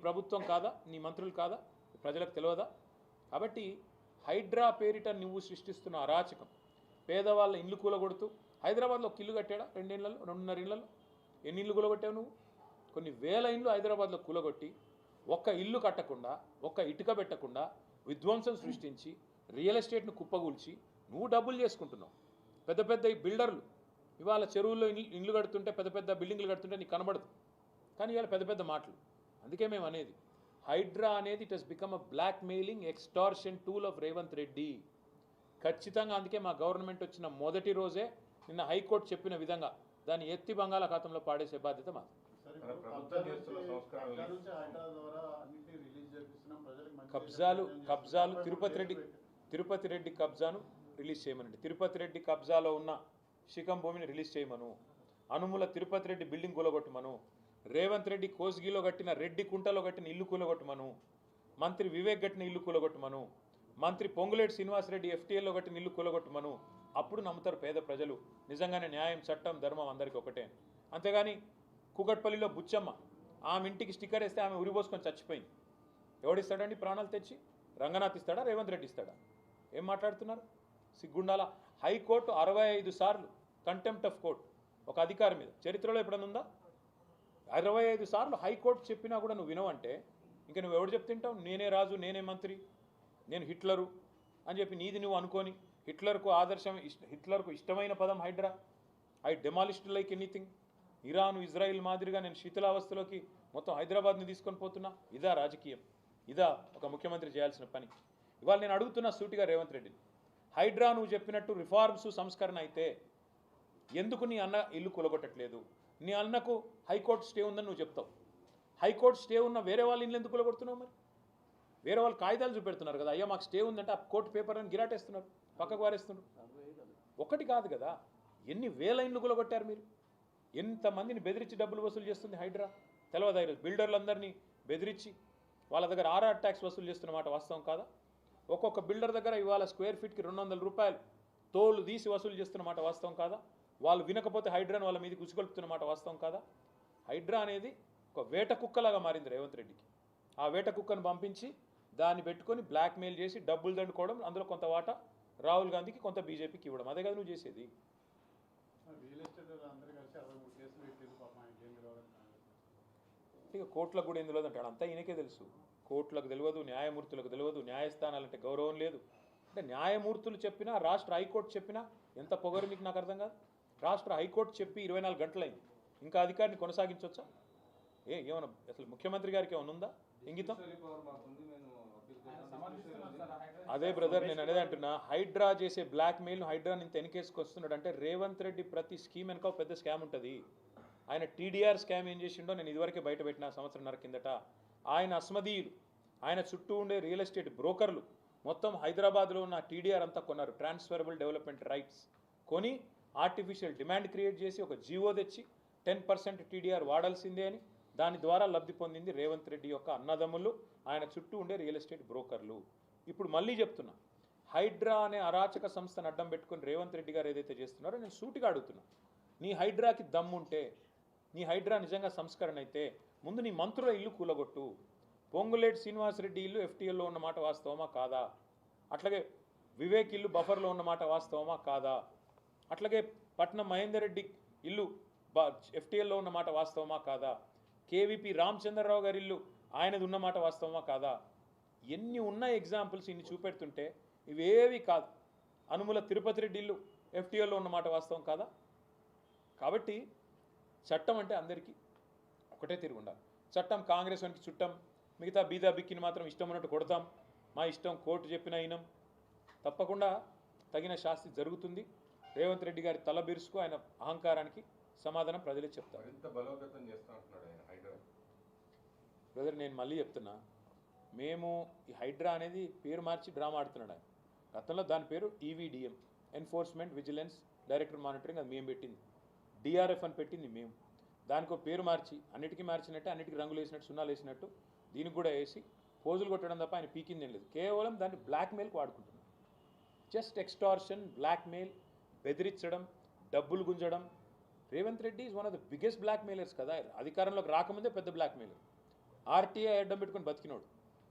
ప్రభుత్వం కాదా, నీ మంత్రులు కాదా, ప్రజలకు తెలియదా? కాబట్టి హైడ్రా పేరిట నువ్వు సృష్టిస్తున్న అరాచకం, పేదవాళ్ళ ఇల్లు కూలగొడుతూ, హైదరాబాద్లో ఒక ఇల్లు కట్టాడా 2 ఏళ్లలో, 2.5 ఏళ్లలో? ఎన్ని ఇల్లు కూలగొట్టావు నువ్వు? కొన్ని వేల ఇల్లు హైదరాబాద్లో కూలగొట్టి, ఒక్క ఇల్లు కట్టకుండా, ఒక్క ఇటుక పెట్టకుండా విధ్వంసం సృష్టించి రియల్ ఎస్టేట్ను కుప్పగూల్చి నువ్వు డబ్బులు చేసుకుంటున్నావు. పెద్ద పెద్ద ఈ బిల్డర్లు ఇవాళ చెరువుల్లో ఇండ్లు కడుతుంటే, పెద్ద పెద్ద బిల్డింగ్లు కడుతుంటే నీకు కనబడదు, కానీ ఇవాళ పెద్ద పెద్ద మాటలు. అందుకే మేము అనేది హైడ్రా అనేది it has become a blackmailing extortion tool of Revanth Reddy. ఖచ్చితంగా అందుకే మా గవర్నమెంట్ వచ్చిన మొదటి రోజే నిన్న హైకోర్టు చెప్పిన విధంగా దాన్ని ఎత్తి బంగాళాఖాతంలో పాడేసే బాధ్యత మాది. కబ్జాలు తిరుపతి రెడ్డి కబ్జాను రిలీజ్ చేయమనండి. తిరుపతి రెడ్డి కబ్జాలో ఉన్న శిఖం భూమిని రిలీజ్ చేయమను. అనుముల తిరుపతి రెడ్డి బిల్డింగ్ కూలగొట్టమను. రేవంత్ రెడ్డి కోస్గిలో కట్టిన రెడ్డి కుంటలో కట్టిన ఇల్లు కూలగొట్టమను. మంత్రి వివేక్ కట్టిన ఇల్లు కూలగొట్టమను. మంత్రి పొంగులేటి శ్రీనివాసరెడ్డి ఎఫ్టీఎల్లో కట్టిన ఇల్లు కూలగొట్టమను. అప్పుడు నమ్ముతారు పేద ప్రజలు నిజంగానే న్యాయం, చట్టం, ధర్మం అందరికీ ఒకటే. అంతేగాని కూకట్పల్లిలో బుచ్చమ్మ ఆమె ఇంటికి స్టిక్కర్ వేస్తే ఆమె ఉరిపోసుకొని చచ్చిపోయింది. ఎవడిస్తాడండి ప్రాణాలు తెచ్చి? రంగనాథ్ ఇస్తాడా, రేవంత్ రెడ్డి ఇస్తాడా? ఏం మాట్లాడుతున్నారు? సిగ్గుండాల. హైకోర్టు 65 సార్లు కంటెంప్ట్ ఆఫ్ కోర్ట్ ఒక అధికారి మీద చరిత్రలో ఎప్పుడన్నా ఉందా? 65 సార్లు హైకోర్టు చెప్పినా కూడా నువ్వు వినవంటే ఇంకా నువ్వు ఎవడు చెప్తుంటావు? నేనే రాజు, నేనే మంత్రి, నేను హిట్లరు అని చెప్పి నీది నువ్వు అనుకొని హిట్లర్కు ఇష్టమైన పదం HYDRAA. I demolished like anything. Iran, Israel మాదిరిగా నేను శీతలావస్థలోకి మొత్తం హైదరాబాద్ని తీసుకొని పోతున్నా. ఇదా రాజకీయం? ఇదా ఒక ముఖ్యమంత్రి చేయాల్సిన పని? ఇవాళ నేను అడుగుతున్నా సూటిగా రేవంత్ రెడ్డిని, హైడ్రా నువ్వు చెప్పినట్టు రిఫార్మ్స్, సంస్కరణ అయితే ఎందుకు నీ అన్న ఇల్లు కూలగొట్టట్లేదు? నీ అన్నకు హైకోర్టు స్టే ఉందని నువ్వు చెప్తావు. హైకోర్టు స్టే ఉన్న వేరే వాళ్ళ ఇల్లు ఎందుకు కూలగొడుతున్నావు? మరి వేరే వాళ్ళు కాగితాలు చూపెడుతున్నారు కదా, అయ్యా మాకు స్టే ఉందంటే ఆ కోర్టు పేపర్ అని గిరాటేస్తున్నారు, పక్కకు వారేస్తున్నారు. ఒకటి కాదు కదా, ఎన్ని వేల ఇండ్లు కూలగొట్టారు మీరు? ఎంతమందిని బెదిరించి డబ్బులు వసూలు చేస్తుంది హైడ్రా తెలవదా? బిల్డర్లందరినీ బెదిరించి వాళ్ళ దగ్గర ఆర్ఆర్ ట్యాక్స్ వసూలు చేస్తున్న మాట వాస్తవం కాదా? ఒక్కొక్క బిల్డర్ దగ్గర ఇవాళ స్క్వేర్ ఫీట్కి 200 రూపాయలు తోలు తీసి వసూలు చేస్తున్న మాట వాస్తవం కాదా? వాళ్ళు వినకపోతే హైడ్రాని వాళ్ళ మీద గుసిగొలుపుతున్న మాట వాస్తవం కాదా? హైడ్రా అనేది ఒక వేట కుక్కలాగా మారింది రేవంత్ రెడ్డికి. ఆ వేట కుక్కను పంపించి దాన్ని పెట్టుకొని బ్లాక్మెయిల్ చేసి డబ్బులు దండుకోవడం, అందులో కొంత వాటా రాహుల్ గాంధీకి, కొంత బీజేపీకి ఇవ్వడం. అదే కదా నువ్వు చేసేది. ఇక కోట్లకు కూడా ఏం తెలియదు అంటాడు, అంతా ఈయనకే తెలుసు. కోర్టులకు తెలియదు, న్యాయమూర్తులకు తెలియదు, న్యాయస్థానాలంటే గౌరవం లేదు. అంటే న్యాయమూర్తులు చెప్పినా, రాష్ట్ర హైకోర్టు చెప్పినా ఎంత పొగరు మీకు నాకు అర్థం కాదు. రాష్ట్ర హైకోర్టు చెప్పి 24 గంటలైంది, ఇంకా అధికారిని కొనసాగించవచ్చా? ఏమన్నా అసలు ముఖ్యమంత్రి గారికి ఏమైనా ఉందా ఇంగితం? అదే బ్రదర్ నేను అనేది అంటున్నా, హైడ్రా చేసే బ్లాక్మెయిల్ హైడ్రాని ఇంత వెనకేసుకొస్తున్నాడు అంటే రేవంత్ రెడ్డి ప్రతి స్కీమ్ వెనక పెద్ద స్కామ్ ఉంటుంది. ఆయన టీడీఆర్ స్కామ్ ఏం చేసిండో నేను ఇదివరకే బయట పెట్టిన సంవత్సరంన్నర కిందట. ఆయన అస్మదీయులు, ఆయన చుట్టూ ఉండే రియల్ ఎస్టేట్ బ్రోకర్లు మొత్తం హైదరాబాద్లో ఉన్న టీడీఆర్ అంతా కొన్నారు, ట్రాన్స్ఫరబుల్ డెవలప్మెంట్ రైట్స్ కొని ఆర్టిఫిషియల్ డిమాండ్ క్రియేట్ చేసి ఒక జీవో తెచ్చి 10% టీడీఆర్ వాడాల్సిందే అని దాని ద్వారా లబ్ధి పొందింది రేవంత్ రెడ్డి యొక్క అన్నదమ్ములు, ఆయన చుట్టూ ఉండే రియల్ ఎస్టేట్ బ్రోకర్లు. ఇప్పుడు మళ్ళీ చెప్తున్నా, హైడ్రా అనే అరాచక సంస్థను అడ్డం పెట్టుకుని రేవంత్ రెడ్డి గారు ఏదైతే చేస్తున్నారో నేను సూటిగా అడుగుతున్నా, నీ హైడ్రాకి దమ్ముంటే, నీ హైడ్రా నిజంగా సంస్కరణ అయితే ముందు నీ మంత్రుల ఇల్లు కూలగొట్టు. పొంగులేటి శ్రీనివాసరెడ్డి ఇల్లు ఎఫ్టీఎల్లో ఉన్నమాట వాస్తవమా కాదా? అట్లాగే వివేక్ ఇల్లు బఫర్లో ఉన్నమాట వాస్తవమా కాదా? అట్లాగే పట్నం మహేందర్ రెడ్డి ఇల్లు ఎఫ్టీఎల్లో ఉన్నమాట వాస్తవమా కాదా? కేవీపీ రామచంద్రరావు గారి ఇల్లు ఆయనది ఉన్నమాట వాస్తవమా కాదా? ఎన్ని ఉన్న ఎగ్జాంపుల్స్ ఇన్ని చూపెడుతుంటే ఇవేవి కాదు. అనుముల తిరుపతి రెడ్డి ఇల్లు ఎఫ్టీఎల్లో ఉన్నమాట వాస్తవం కాదా? కాబట్టి చట్టం అంటే అందరికీ ఒకటే తిరిగి ఉండాలి. చట్టం కాంగ్రెస్ వానికి చుట్టం, మిగతా బీదా బిక్కిని మాత్రం ఇష్టం ఉన్నట్టు కొడతాం, మా ఇష్టం కోర్టు చెప్పిన అయినం. తప్పకుండా తగిన శాస్తి జరుగుతుంది. రేవంత్ రెడ్డి గారి తల బిరుసుకు, ఆయన అహంకారానికి సమాధానం ప్రజలే చెప్తారు. బ్రదర్ నేను మళ్ళీ చెప్తున్నా, మేము ఈ హైడ్రా అనేది పేరు మార్చి డ్రామా ఆడుతున్నాడు ఆయన. గతంలో దాని పేరు EVDM, enforcement vigilance director monitoring, అది మేము పెట్టింది. డిఆర్ఎఫ్ అని పెట్టింది మేము. దానికి ఒక పేరు మార్చి అన్నిటికీ మార్చినట్టు, అన్నిటికీ రంగులు వేసినట్టు, సున్నాలు వేసినట్టు దీనికి కూడా వేసి పోజులు కొట్టడం తప్ప ఆయన పీకింది ఏం లేదు. కేవలం దాన్ని బ్లాక్మెయిల్కి వాడుకుంటున్నాం. జస్ట్ ఎక్స్టార్షన్, బ్లాక్మెయిల్, బెదిరించడం, డబ్బులు గుంజడం. Revanth Reddy is one of the biggest blackmailers కదా. అధికారంలోకి రాకముందే పెద్ద బ్లాక్మెయిలర్. ఆర్టీఐ అడ్డం పెట్టుకొని బతికినోడు.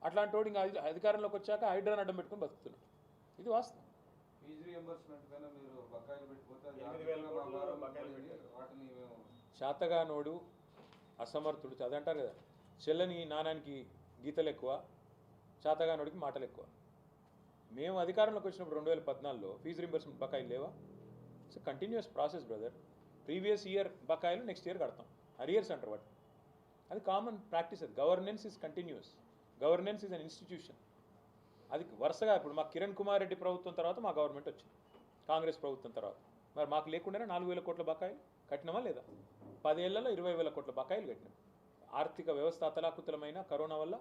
అట్లాంటి వాడు ఇంకా అధికారంలోకి వచ్చాక హైడ్రాన్ అడ్డం పెట్టుకొని బతుకుతున్నాడు. ఇది వాస్తవం. శాతగానోడు అసమర్థుడు అదంటారు కదా, చెల్లని నాణానికి గీతలు ఎక్కువ, శాతగానోడికి మాటలు ఎక్కువ. మేము అధికారంలోకి వచ్చినప్పుడు 2014లో ఫీజు రింబర్స్మెంట్ బకాయిలు లేవా? It's continuous process brother. Previous year బకాయిలు నెక్స్ట్ ఇయర్ కడతాం, అరియర్స్ అంటారు వాటి. అది కామన్ ప్రాక్టీస్. అది governance is continuous. Governance is an institution. అది వరుసగా ఇప్పుడు మా కిరణ్ కుమార్ రెడ్డి ప్రభుత్వం తర్వాత మా గవర్నమెంట్ వచ్చింది, కాంగ్రెస్ ప్రభుత్వం తర్వాత. మరి మాకు లేకుండానే 4,000 కోట్ల బకాయిలు కట్టినామా లేదా? 10 ఏళ్లలో 20,000 కోట్ల బకాయిలు కట్టినాం. ఆర్థిక వ్యవస్థ అతలాకుతలమైన కరోనా వల్ల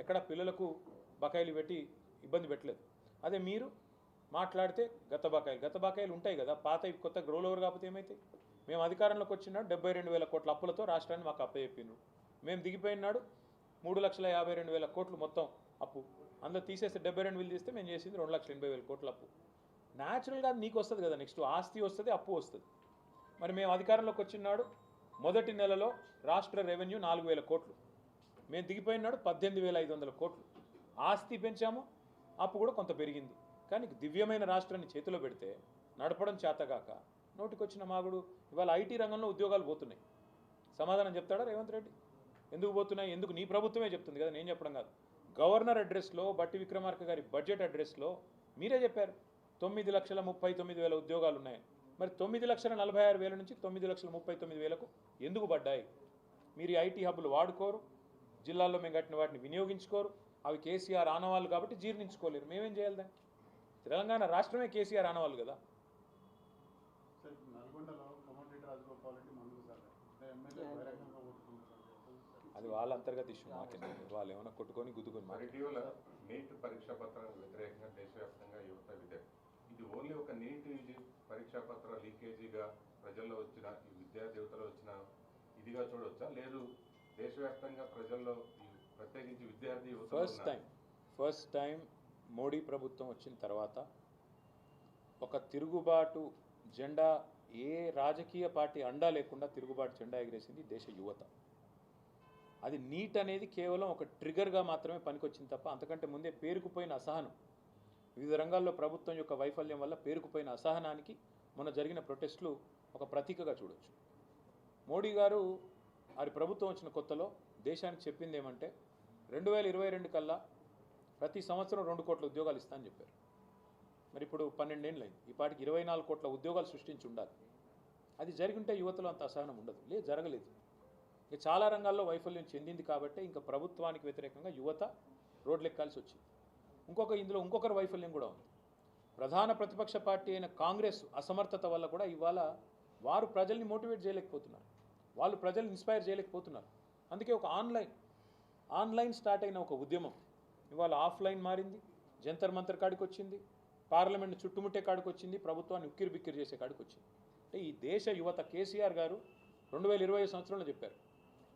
ఎక్కడ పిల్లలకు బకాయిలు పెట్టి ఇబ్బంది పెట్టలేదు. అదే మీరు మాట్లాడితే గత బకాయిలు ఉంటాయి కదా, పాత కొత్త రోల్ ఓవర్ కాకపోతే ఏమైతాయి? మేము అధికారంలోకి వచ్చినాడు 72,000 కోట్ల అప్పులతో రాష్ట్రాన్ని మాకు అప్పచెప్పిండ్రు. మేము దిగిపోయినాడు 3,52,000 కోట్లు మొత్తం అప్పు. అందులో తీసేస్తే 72,000 తీస్తే మేము చేసింది 2,80,000 కోట్ల అప్పు. న్యాచురల్గా నీకు వస్తుంది కదా, నెక్స్ట్ ఆస్తి వస్తుంది, అప్పు వస్తుంది. మరి మేము అధికారంలోకి వచ్చినాడు మొదటి నెలలో రాష్ట్ర రెవెన్యూ 4,000 కోట్లు, మేము దిగిపోయినాడు 18,500 కోట్లు. ఆస్తి పెంచాము, అప్పు కూడా కొంత పెరిగింది. కానీ దివ్యమైన రాష్ట్రాన్ని చేతిలో పెడితే నడపడం చేతగాక నోటికొచ్చిన మాగుడు. ఇవాళ ఐటీ రంగంలో ఉద్యోగాలు పోతున్నాయి. సమాధానం చెప్తాడా రేవంత్ రెడ్డి? ఎందుకు పోతున్నాయి? ఎందుకు? నీ ప్రభుత్వమే చెప్తుంది కదా, నేను చెప్పడం కాదు. గవర్నర్ అడ్రస్లో, బట్టి విక్రమార్క గారి బడ్జెట్ అడ్రస్లో మీరే చెప్పారు 9,39,000 ఉద్యోగాలు ఉన్నాయి. మరి 9,46,000 నుంచి 9,39,000కు ఎందుకు పడ్డాయి? మీరు ఈ ఐటీ హబ్బులు వాడుకోరు, జిల్లాల్లో మేము కట్టిన వాటిని వినియోగించుకోరు. అవి కేసీఆర్ ఆనవాళ్ళు కాబట్టి జీర్ణించుకోలేరు. మేమేం చేయాలి దాన్ని? తెలంగాణ రాష్ట్రమే కేసీఆర్ ఆనవాళ్ళు కదా. అది వాళ్ళ అంతర్గత ఇష్యూ, మాకేంటి? వాళ్ళు ఏమైనా కొట్టుకొని గుద్దుకొని. నీట్ పరీక్షా పత్రాలకు వ్యతిరేకంగా దేశవ్యాప్తంగా యువత ఇది ఓన్లీ ఒక నీట్ పరీక్షా పత్ర లీకేజీగా ప్రజల్లో వచ్చిన, ఈ విద్యార్థి యువతలో వచ్చిన ఇదిగా చూడవచ్చా? లేదు దేశవ్యాప్తంగా ప్రజల్లో ప్రత్యేకించి విద్యార్థి యువత ఫస్ట్ టైం మోడీ ప్రభుత్వం వచ్చిన తర్వాత ఒక తిరుగుబాటు జెండా, ఏ రాజకీయ పార్టీ అండా లేకుండా తిరుగుబాటు జెండా ఎగిరేసింది దేశ యువత. అది నీట్ అనేది కేవలం ఒక ట్రిగర్గా మాత్రమే పనికొచ్చింది తప్ప అంతకంటే ముందే పేరుకుపోయిన అసహనం, వివిధ రంగాల్లో ప్రభుత్వం యొక్క వైఫల్యం వల్ల పేరుకుపోయిన అసహనానికి మొన్న జరిగిన ప్రొటెస్టులు ఒక ప్రతీకగా చూడొచ్చు. మోడీ గారు వారి ప్రభుత్వం వచ్చిన కొత్తలో దేశానికి చెప్పింది ఏమంటే 2022 కల్లా ప్రతి సంవత్సరం 2 కోట్ల ఉద్యోగాలు ఇస్తా అని చెప్పారు. మరి ఇప్పుడు 12 ఏళ్ళు అయింది. ఈ పాటికి 24 కోట్ల ఉద్యోగాలు సృష్టించి ఉండాలి. అది జరిగింటే యువతలో అంత అసహనం ఉండదు. లేదు, జరగలేదు. ఇక చాలా రంగాల్లో వైఫల్యం చెందింది కాబట్టి ఇంకా ప్రభుత్వానికి వ్యతిరేకంగా యువత రోడ్లెక్కాల్సి వచ్చింది. ఇందులో ఇంకొకరి వైఫల్యం కూడా ఉంది. ప్రధాన ప్రతిపక్ష పార్టీ అయిన కాంగ్రెస్ అసమర్థత వల్ల కూడా ఇవాళ వారు ప్రజల్ని మోటివేట్ చేయలేకపోతున్నారు, వాళ్ళు ప్రజల్ని ఇన్స్పైర్ చేయలేకపోతున్నారు. అందుకే ఒక ఆన్లైన్ స్టార్ట్ అయిన ఒక ఉద్యమం ఇవాళ ఆఫ్లైన్ మారింది, జంతర్ మంతర్ కాడికి వచ్చింది, పార్లమెంట్ చుట్టుముట్టే కాడికి వచ్చింది, ప్రభుత్వాన్ని ఉక్కిరి బిక్కిరి చేసే కాడికి వచ్చింది. అంటే ఈ దేశ యువత, కేసీఆర్ గారు 2020 సంవత్సరంలో చెప్పారు,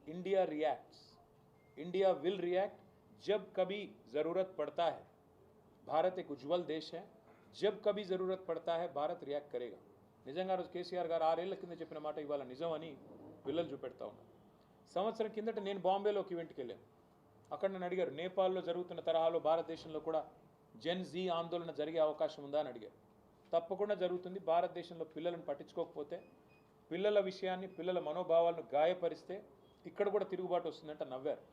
ఇండియా విల్ రియాక్ట్ జబ్ కభీ జరూరత్ పడతా హై. భారత్ एक उज्जवल देश है, जब कभी ज़रूरत पड़ता है भारत रियाक्ट करेगा. నిజంగా రోజు కేసీఆర్ గారు 6 ఏళ్ల కింద చెప్పిన మాట ఇవాళ నిజం అని పిల్లలు చూపెడతా ఉన్నారు. సంవత్సరం కిందట నేను బాంబేలో ఒక ఈవెంట్కి వెళ్ళాను. అక్కడ నన్ను అడిగారు, నేపాల్లో జరుగుతున్న తరహాలో భారతదేశంలో కూడా జెన్ జీ ఆందోళన జరిగే అవకాశం ఉందా అని అడిగారు. తప్పకుండా జరుగుతుంది. భారతదేశంలో పిల్లలను పట్టించుకోకపోతే, పిల్లల విషయాన్ని, పిల్లల మనోభావాలను గాయపరిస్తే ఇక్కడ కూడా తిరుగుబాటు వస్తుందంటే నవ్వారు,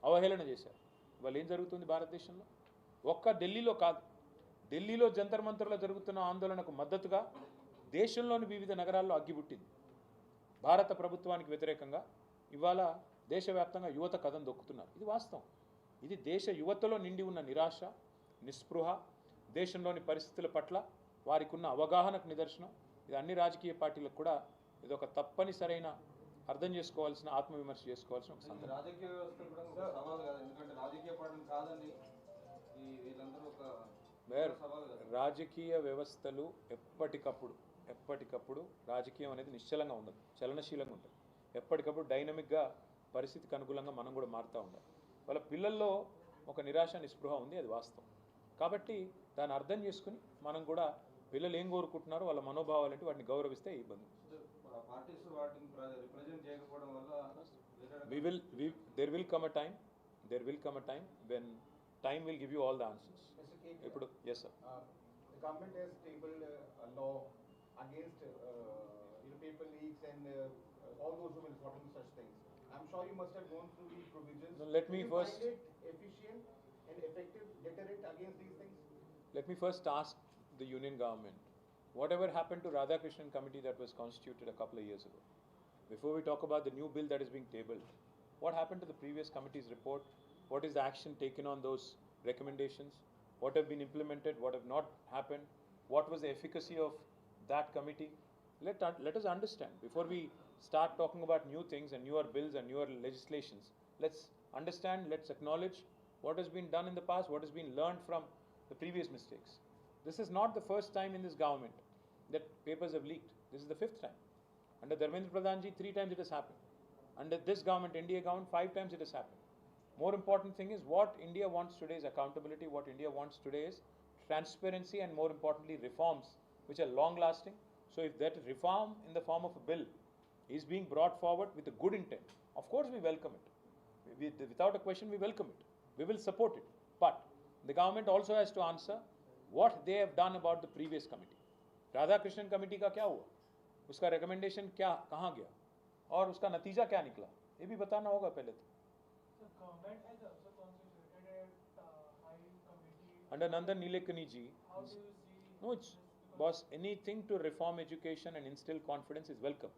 అవహేళన చేశారు. ఇవాళ ఏం జరుగుతుంది భారతదేశంలో? ఒక్క ఢిల్లీలో కాదు, ఢిల్లీలో జంతర్ మంతర్లో జరుగుతున్న ఆందోళనకు మద్దతుగా దేశంలోని వివిధ నగరాల్లో అగ్గిపుట్టింది. భారత ప్రభుత్వానికి వ్యతిరేకంగా ఇవాళ దేశవ్యాప్తంగా యువత కథం దొక్కుతున్నారు. ఇది వాస్తవం. ఇది దేశ యువతలో నిండి ఉన్న నిరాశ, నిస్పృహ, దేశంలోని పరిస్థితుల పట్ల వారికి ఉన్న అవగాహనకు నిదర్శనం. ఇది అన్ని రాజకీయ పార్టీలకు కూడా ఇది ఒక తప్పనిసరైన అర్థం చేసుకోవాల్సిన, ఆత్మవిమర్శ చేసుకోవాల్సిన ఒక సందర్భం. రాజకీయ వ్యవస్థ కూడా ఒక సవాల్ కాదు, ఎందుకంటే రాజకీయ పార్టీలు కాదని వీళ్ళందరూ ఒక సవాల్ కాదు. రాజకీయ వ్యవస్థలు ఎప్పటికప్పుడు రాజకీయం అనేది నిశ్చలంగా ఉండదు, చలనశీలంగా ఉంటుంది. ఎప్పటికప్పుడు డైనమిక్గా పరిస్థితికి అనుకూలంగా మనం కూడా మారుతూ ఉండాలి. వాళ్ళ పిల్లల్లో ఒక నిరాశ, నిస్పృహ ఉంది, అది వాస్తవం. కాబట్టి దాన్ని అర్థం చేసుకుని మనం కూడా పిల్లలు ఏం కోరుకుంటున్నారో వాళ్ళ మనోభావాలు అంటే వాటిని గౌరవిస్తే ఇబ్బంది. పార్టీస్ వాటిని రిప్రజెంట్ చేయకపోవడం వల్ల there will come a time there will come a time when time will give you all the answers. Mr. K. ఇప్పుడు yes sir. The government has tabled a law against paper leaks and all those who will report on such things. I'm sure you must have gone through these provisions. No, let Do me you first- find it efficient and effective deterrent against these things? Let me first ask the union government, whatever happened to Radhakrishnan committee that was constituted a couple of years ago? Before we talk about the new bill that is being tabled, what happened to the previous committee's report? What is the action taken on those recommendations? What have been implemented? What have not happened? What was the efficacy of that committee? Let us understand. Before we start talking about new things and newer bills and newer legislations, let's understand, let's acknowledge what has been done in the past, what has been learned from the previous mistakes. This is not the first time in this government that papers have leaked. This is the 5th time. Under Dharmendra Pradhan ji, 3 times it has happened. Under this government, NDA government, 5 times it has happened. More important thing is what India wants today is accountability. What India wants today is transparency and more importantly reforms which are long lasting. So if that reform in the form of a bill is being brought forward with a good intent, of course we welcome it. Without a question we welcome it. We will support it. But the government also has to answer what they have done about the previous committee. Radhakrishnan committee का क्या हुआ? उसका recommendation क्या कहाँ गया? और उसका नतीजा क्या निकला? ये भी बताना होगा पहले तो. The government has also constituted a high committee. Under Nandan Nilekani ji, How do you see? no, it's boss. Anything to reform education and instill confidence is welcome.